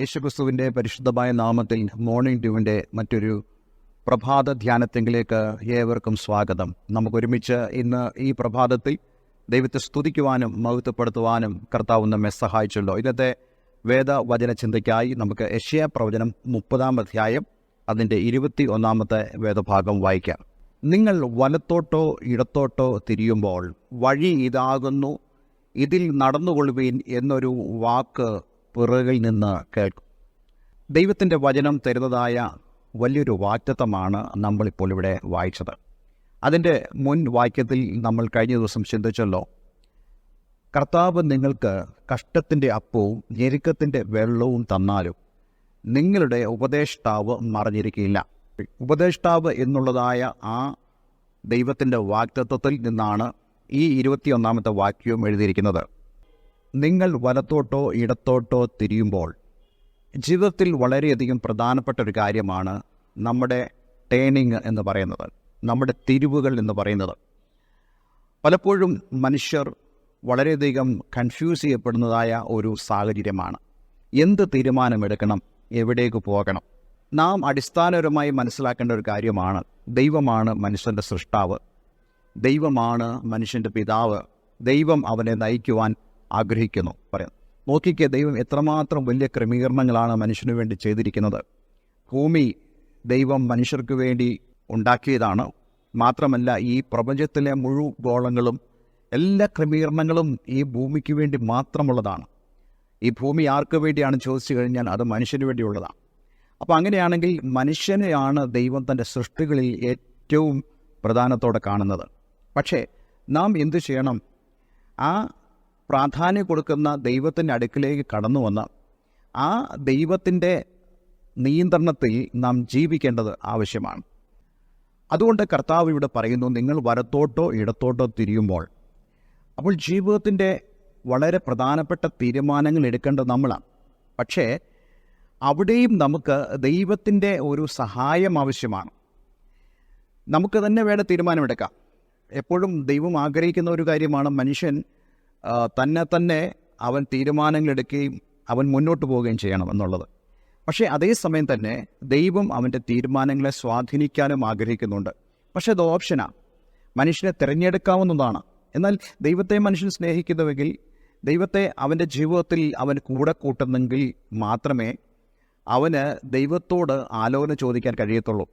യേശുക്രിസ്തുവിൻ്റെ പരിശുദ്ധമായ നാമത്തിൽ മോർണിംഗ് ഡ്യൂവിൻ്റെ മറ്റൊരു പ്രഭാത ധ്യാനത്തിലേക്ക് ഏവർക്കും സ്വാഗതം. നമുക്കൊരുമിച്ച് ഇന്ന് ഈ പ്രഭാതത്തിൽ ദൈവത്തെ സ്തുതിക്കുവാനും മഹത്വപ്പെടുത്തുവാനും കർത്താവ് നമ്മെ സഹായിച്ചല്ലോ. ഇന്നത്തെ വേദവചന ചിന്തയ്ക്കായി നമുക്ക് യെശയ്യാ പ്രവചനം 30-ാം അധ്യായം അതിൻ്റെ 21-ാമത്തെ വേദഭാഗം വായിക്കാം. നിങ്ങൾ വലത്തോട്ടോ ഇടത്തോട്ടോ തിരിയുമ്പോൾ വഴി ഇതാകുന്നു, ഇതിൽ നടന്നുകൊള്ളുവീൻ എന്നൊരു വാക്ക് പിറകിൽ നിന്ന് കേൾക്കും. ദൈവത്തിൻ്റെ വചനം തരുന്നതായ വലിയൊരു വാഗ്ദത്തമാണ് നമ്മളിപ്പോൾ ഇവിടെ വായിച്ചത്. അതിൻ്റെ മുൻ വാക്യത്തിൽ നമ്മൾ കഴിഞ്ഞ ദിവസം ചിന്തിച്ചല്ലോ, കർത്താവ് നിങ്ങൾക്ക് കഷ്ടത്തിൻ്റെ അപ്പവും ഞെരുക്കത്തിൻ്റെ വെള്ളവും തന്നാലും നിങ്ങളുടെ ഉപദേഷ്ടാവ് മറഞ്ഞിരിക്കില്ല. ഉപദേഷ്ടാവ് എന്നുള്ളതായ ആ ദൈവത്തിൻ്റെ വാഗ്ദത്തത്തിൽ നിന്നാണ് ഈ 21-ാമത്തെ വാക്യവും എഴുതിയിരിക്കുന്നത്. നിങ്ങൾ വലത്തോട്ടോ ഇടത്തോട്ടോ തിരിയുമ്പോൾ. ജീവിതത്തിൽ വളരെയധികം പ്രധാനപ്പെട്ട ഒരു കാര്യമാണ് നമ്മുടെ ടേണിങ് എന്ന് പറയുന്നത്, നമ്മുടെ തിരിവുകൾ എന്ന് പറയുന്നത്. പലപ്പോഴും മനുഷ്യർ വളരെയധികം കൺഫ്യൂസ് ചെയ്യപ്പെടുന്നതായ ഒരു സാഹചര്യമാണ്. എന്ത് തീരുമാനമെടുക്കണം, എവിടേക്ക് പോകണം? നാം അടിസ്ഥാനപരമായി മനസ്സിലാക്കേണ്ട ഒരു കാര്യമാണ്, ദൈവമാണ് മനുഷ്യൻ്റെ സൃഷ്ടാവ്, ദൈവമാണ് മനുഷ്യൻ്റെ പിതാവ്, ദൈവം അവനെ നയിക്കുവാൻ ആഗ്രഹിക്കുന്നു. പറയുന്നു, നോക്കിക്കേ, ദൈവം എത്രമാത്രം വലിയ ക്രമീകരണങ്ങളാണ് മനുഷ്യന് വേണ്ടി ചെയ്തിരിക്കുന്നത്. ഭൂമി ദൈവം മനുഷ്യർക്ക് വേണ്ടി ഉണ്ടാക്കിയതാണ്. മാത്രമല്ല, ഈ പ്രപഞ്ചത്തിലെ മുഴുവൻ ഗോളങ്ങളും എല്ലാ ക്രമീകരണങ്ങളും ഈ ഭൂമിക്ക് വേണ്ടി മാത്രമുള്ളതാണ്. ഈ ഭൂമി ആർക്ക് വേണ്ടിയാണ് ചോദിച്ചു കഴിഞ്ഞാൽ അത് മനുഷ്യന് വേണ്ടിയുള്ളതാണ്. അപ്പോൾ അങ്ങനെയാണെങ്കിൽ മനുഷ്യനെയാണ് ദൈവം തൻ്റെ സൃഷ്ടികളിൽ ഏറ്റവും പ്രധാനത്തോടെ കാണുന്നത്. പക്ഷേ നാം എന്തു ചെയ്യണം? ആ പ്രാധാന്യം കൊടുക്കുന്ന ദൈവത്തിൻ്റെ അടുക്കിലേക്ക് കടന്നു വന്ന് ആ ദൈവത്തിൻ്റെ നിയന്ത്രണത്തിൽ നാം ജീവിക്കേണ്ടത് ആവശ്യമാണ്. അതുകൊണ്ട് കർത്താവ് ഇവിടെ പറയുന്നു, നിങ്ങൾ വലത്തോട്ടോ ഇടത്തോട്ടോ തിരിയുമ്പോൾ. അപ്പോൾ ജീവിതത്തിൻ്റെ വളരെ പ്രധാനപ്പെട്ട തീരുമാനങ്ങൾ എടുക്കേണ്ടത് നമ്മളാണ്. പക്ഷേ അവിടെയും നമുക്ക് ദൈവത്തിൻ്റെ ഒരു സഹായം ആവശ്യമാണ്. നമുക്ക് തന്നെ വേണ്ട തീരുമാനമെടുക്കാം. എപ്പോഴും ദൈവം ആഗ്രഹിക്കുന്ന ഒരു കാര്യമാണ് മനുഷ്യൻ തന്നെ അവൻ തീരുമാനങ്ങളെടുക്കുകയും അവൻ മുന്നോട്ട് പോവുകയും ചെയ്യണം എന്നുള്ളത്. പക്ഷേ അതേസമയം തന്നെ ദൈവം അവൻ്റെ തീരുമാനങ്ങളെ സ്വാധീനിക്കാനും ആഗ്രഹിക്കുന്നുണ്ട്. പക്ഷേ അത് ഓപ്ഷനാണ്, മനുഷ്യനെ തിരഞ്ഞെടുക്കാവുന്നതാണ്. എന്നാൽ ദൈവത്തെ മനുഷ്യൻ സ്നേഹിക്കുന്നുവെങ്കിൽ, ദൈവത്തെ അവൻ്റെ ജീവിതത്തിൽ അവൻ കൂടെ കൂട്ടുന്നെങ്കിൽ മാത്രമേ അവന് ദൈവത്തോട് ആലോചന ചോദിക്കാൻ കഴിയത്തുള്ളൂ.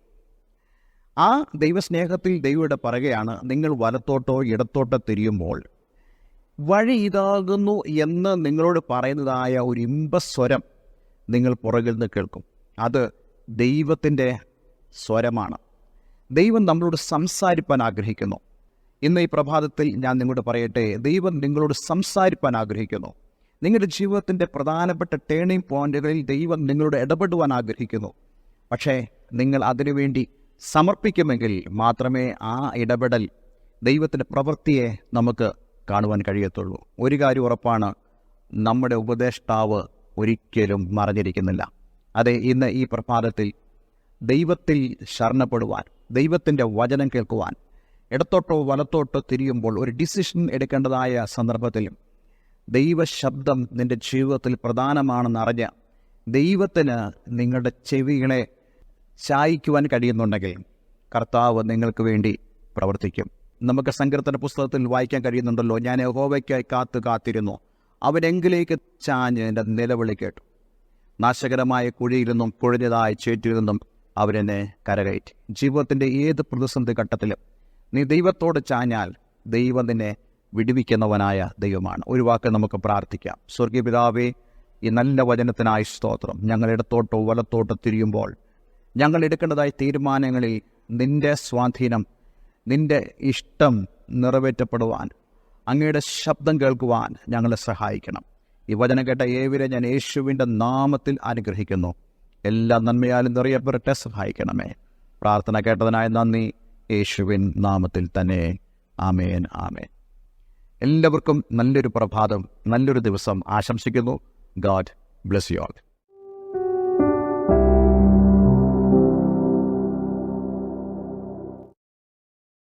ആ ദൈവസ്നേഹത്തിൽ ദൈവയുടെ പറയുകയാണ്, നിങ്ങൾ വലത്തോട്ടോ ഇടത്തോട്ടോ തിരിയുമ്പോൾ വഴി ഇതാകുന്നു എന്ന് നിങ്ങളോട് പറയുന്നതായ ഒരു ഇമ്പസ്വരം നിങ്ങൾ പുറകിൽ നിന്ന് കേൾക്കും. അത് ദൈവത്തിൻ്റെ സ്വരമാണ്. ദൈവം നമ്മളോട് സംസാരിപ്പാൻ ആഗ്രഹിക്കുന്നു. ഇന്ന് ഈ പ്രഭാതത്തിൽ ഞാൻ നിങ്ങളോട് പറയട്ടെ, ദൈവം നിങ്ങളോട് സംസാരിപ്പാൻ ആഗ്രഹിക്കുന്നു. നിങ്ങളുടെ ജീവിതത്തിൻ്റെ പ്രധാനപ്പെട്ട ടേണിംഗ് പോയിന്റുകളിൽ ദൈവം നിങ്ങളോട് ഇടപെടുവാൻ ആഗ്രഹിക്കുന്നു. പക്ഷേ നിങ്ങൾ അതിനുവേണ്ടി സമർപ്പിക്കുമെങ്കിൽ മാത്രമേ ആ ഇടപെടൽ, ദൈവത്തിൻ്റെ പ്രവൃത്തിയെ നമുക്ക് കാണുവാൻ കഴിയത്തുള്ളൂ. ഒരു കാര്യം ഉറപ്പാണ്, നമ്മുടെ ഉപദേഷ്ടാവ് ഒരിക്കലും മറഞ്ഞിരിക്കുന്നില്ല. അതെ, ഇന്ന് ഈ പ്രഭാതത്തിൽ ദൈവത്തിൽ ശരണപ്പെടുവാൻ, ദൈവത്തിൻ്റെ വചനം കേൾക്കുവാൻ, ഇടത്തോട്ടോ വലത്തോട്ടോ തിരിയുമ്പോൾ ഒരു ഡിസിഷൻ എടുക്കേണ്ടതായ സന്ദർഭത്തിലും ദൈവശബ്ദം നിൻ്റെ ജീവിതത്തിൽ പ്രധാനമാണെന്നറിഞ്ഞ് ദൈവത്തിന് നിങ്ങളുടെ ചെവികളെ ചായ്ക്കുവാൻ കഴിയുന്നുണ്ടെങ്കിൽ കർത്താവ് നിങ്ങൾക്ക് വേണ്ടി പ്രവർത്തിക്കും. നമുക്ക് സങ്കീർത്തന പുസ്തകത്തിൽ വായിക്കാൻ കഴിയുന്നുണ്ടല്ലോ, ഞാൻ യഹോവയ്ക്കായി കാത്തിരുന്നു, അവനെങ്കിലേക്ക് ചാഞ്ഞ് എൻ്റെ നിലവിളി കേട്ടു. നാശകരമായ കുഴിയിൽ നിന്നും കുഴഞ്ഞതായ ചേറ്റിൽ നിന്നും അവരെന്നെ കരകയറ്റി. ജീവിതത്തിൻ്റെ ഏത് പ്രതിസന്ധി ഘട്ടത്തിലും നീ ദൈവത്തോട് ചാഞ്ഞാൽ ദൈവം നിന്നെ വിടുവിക്കുന്നവനായ ദൈവമാണ്. ഒരു വാക്ക് നമുക്ക് പ്രാർത്ഥിക്കാം. സ്വർഗീയ പിതാവേ, ഈ നല്ല വചനത്തിനായി സ്തോത്രം. ഞങ്ങൾ ഇടത്തോട്ടോ വലത്തോട്ടോ തിരിയുമ്പോൾ ഞങ്ങൾ എടുക്കേണ്ടതായ തീരുമാനങ്ങളിൽ നിൻ്റെ സ്വാധീനം, നിൻ്റെ ഇഷ്ടം നിറവേറ്റപ്പെടുവാൻ, അങ്ങയുടെ ശബ്ദം കേൾക്കുവാൻ ഞങ്ങളെ സഹായിക്കണം. ഈ വചനം കേട്ട ഏവരെ ഞാൻ യേശുവിൻ്റെ നാമത്തിൽ അനുഗ്രഹിക്കുന്നു. എല്ലാ നന്മയാലും നിറയപ്പെടട്ടെ, സഹായിക്കണമേ. പ്രാർത്ഥന കേട്ടതിനായി നന്ദി, യേശുവിൻ നാമത്തിൽ തന്നെ. ആമേൻ, ആമേൻ. എല്ലാവർക്കും നല്ലൊരു പ്രഭാതം, നല്ലൊരു ദിവസം ആശംസിക്കുന്നു. God bless you all.